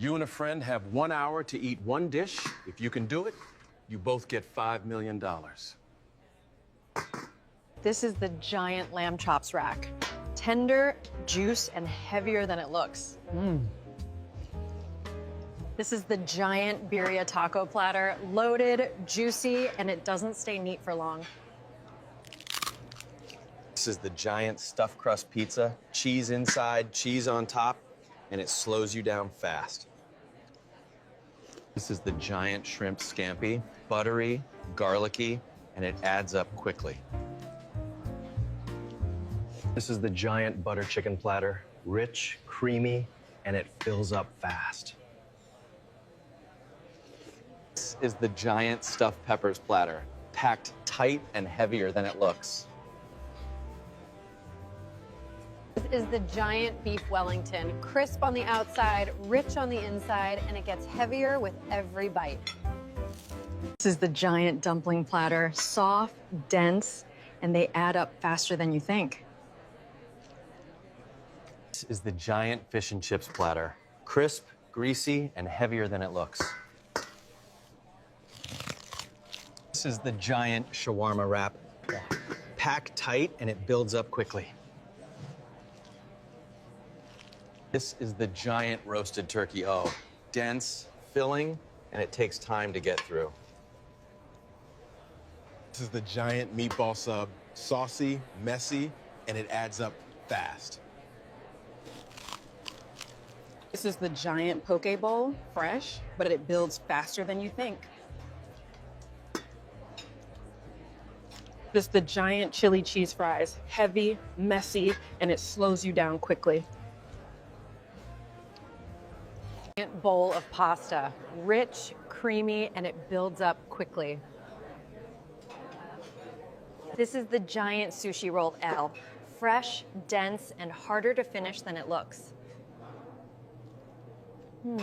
You and a friend have 1 hour to eat one dish. If you can do it, you both get $5 million. This is the giant lamb chops rack. Tender, juice, and heavier than it looks. This is the giant birria taco platter, loaded, juicy, and it doesn't stay neat for long. This is the giant stuffed crust pizza, cheese inside, cheese on top, and it slows you down fast. This is the giant shrimp scampi, buttery, garlicky, and it adds up quickly. This is the giant butter chicken platter, rich, creamy, and it fills up fast. This is the giant stuffed peppers platter, packed tight and heavier than it looks. This is the giant beef Wellington, crisp on the outside, rich on the inside, and it gets heavier with every bite. This is the giant dumpling platter, soft, dense, and they add up faster than you think. This is the giant fish and chips platter, crisp, greasy, and heavier than it looks. This is the giant shawarma wrap, packed tight, and it builds up quickly. This is the giant roasted turkey O, dense, filling, and it takes time to get through. This is the giant meatball sub, saucy, messy, and it adds up fast. This is the giant poke bowl, fresh, but it builds faster than you think. This is the giant chili cheese fries, heavy, messy, and it slows you down quickly. Giant bowl of pasta, rich, creamy, and it builds up quickly. This is the giant sushi roll L, fresh, dense, and harder to finish than it looks.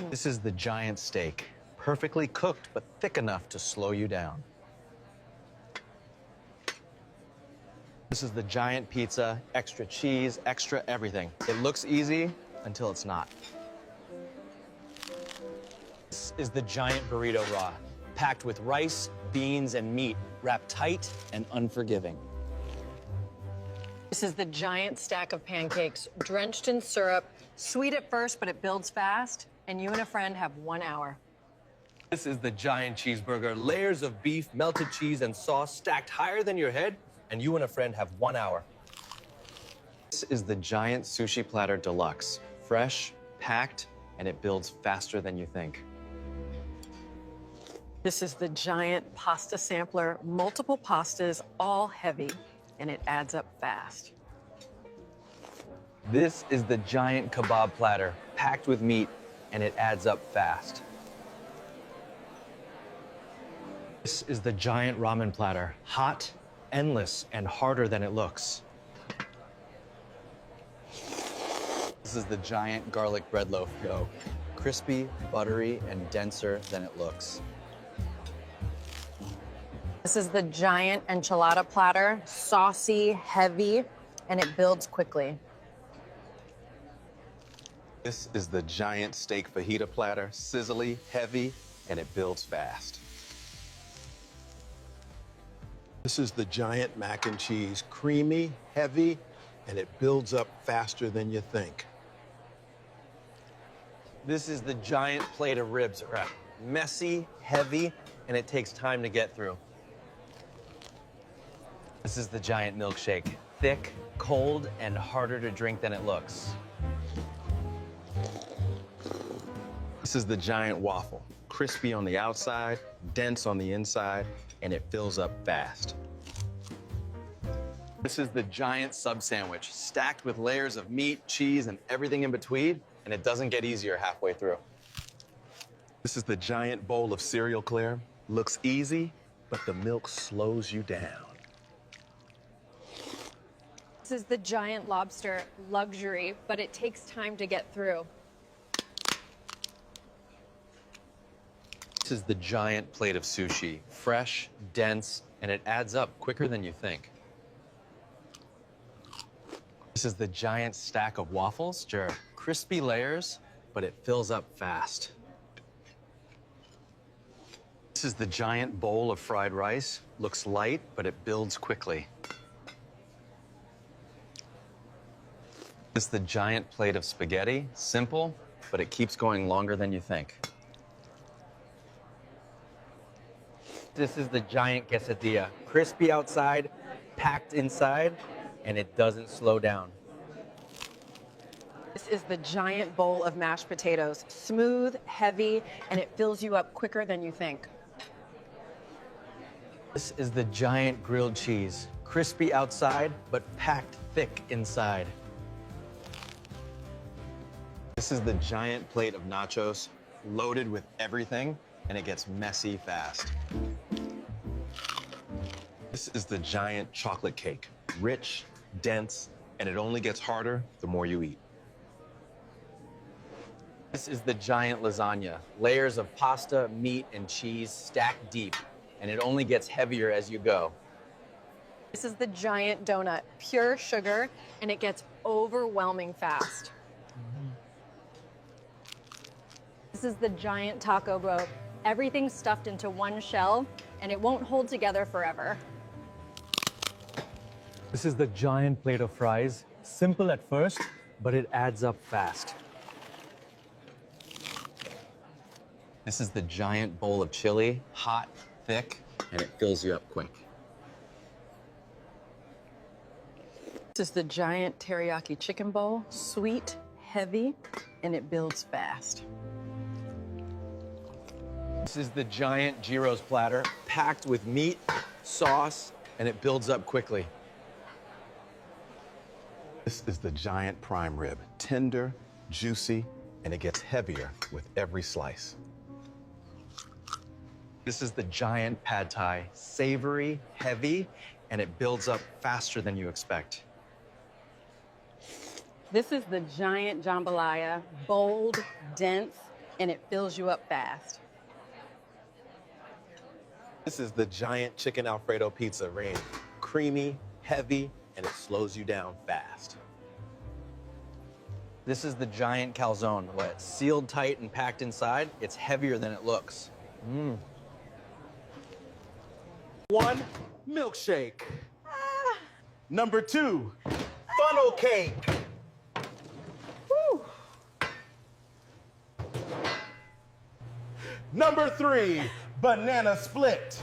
This is the giant steak, perfectly cooked but thick enough to slow you down. This is the giant pizza, extra cheese, extra everything. It looks easy until it's not. This is the giant burrito raw, packed with rice, beans, and meat, wrapped tight and unforgiving. This is the giant stack of pancakes, drenched in syrup, sweet at first, but it builds fast, and you and a friend have 1 hour. This is the giant cheeseburger, layers of beef, melted cheese, and sauce stacked higher than your head, and you and a friend have 1 hour. This is the giant sushi platter deluxe, fresh, packed, and it builds faster than you think. This is the giant pasta sampler, multiple pastas, all heavy, and it adds up fast. This is the giant kebab platter, packed with meat, and it adds up fast. This is the giant ramen platter, hot, endless, and harder than it looks. This is the giant garlic bread loaf dough, crispy, buttery, and denser than it looks. This is the giant enchilada platter, saucy, heavy, and it builds quickly. This is the giant steak fajita platter, sizzly, heavy, and it builds fast. This is the giant mac and cheese, creamy, heavy, and it builds up faster than you think. This is the giant plate of ribs, messy, heavy, and it takes time to get through. This is the giant milkshake, thick, cold, and harder to drink than it looks. This is the giant waffle, crispy on the outside, dense on the inside, and it fills up fast. This is the giant sub sandwich, stacked with layers of meat, cheese, and everything in between, and it doesn't get easier halfway through. This is the giant bowl of cereal clear. Looks easy, but the milk slows you down. This is the giant lobster, luxury, but it takes time to get through. This is the giant plate of sushi, fresh, dense, and it adds up quicker than you think. This is the giant stack of waffles, crispy layers, but it fills up fast. This is the giant bowl of fried rice. Looks light, but it builds quickly. This is the giant plate of spaghetti. Simple, but it keeps going longer than you think. This is the giant quesadilla. Crispy outside, packed inside, and it doesn't slow down. This is the giant bowl of mashed potatoes. Smooth, heavy, and it fills you up quicker than you think. This is the giant grilled cheese. Crispy outside, but packed thick inside. This is the giant plate of nachos, loaded with everything, and it gets messy fast. This is the giant chocolate cake. Rich, dense, and it only gets harder the more you eat. This is the giant lasagna. Layers of pasta, meat, and cheese stacked deep, and it only gets heavier as you go. This is the giant donut, pure sugar, and it gets overwhelming fast. This is the giant taco, bro. Everything's stuffed into one shell, and it won't hold together forever. This is the giant plate of fries. Simple at first, but it adds up fast. This is the giant bowl of chili, hot, thick, and it fills you up quick. This is the giant teriyaki chicken bowl, sweet, heavy, and it builds fast. This is the giant gyros platter, packed with meat, sauce, and it builds up quickly. This is the giant prime rib, tender, juicy, and it gets heavier with every slice. This is the giant pad thai, savory, heavy, and it builds up faster than you expect. This is the giant jambalaya, bold, dense, and it fills you up fast. This is the giant chicken Alfredo pizza, Rain. Creamy, heavy, and it slows you down fast. This is the giant calzone. When it's sealed tight and packed inside, it's heavier than it looks. One, milkshake. Number two, funnel cake. Woo. Number three, banana split.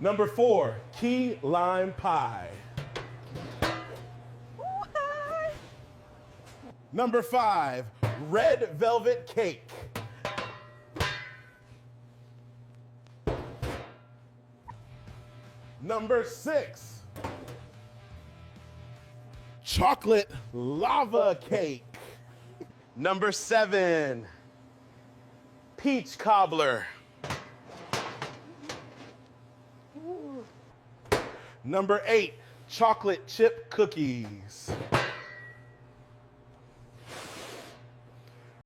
Number four, key lime pie. Number five, red velvet cake. Number six, chocolate lava cake. Number seven, peach cobbler. Number eight, chocolate chip cookies.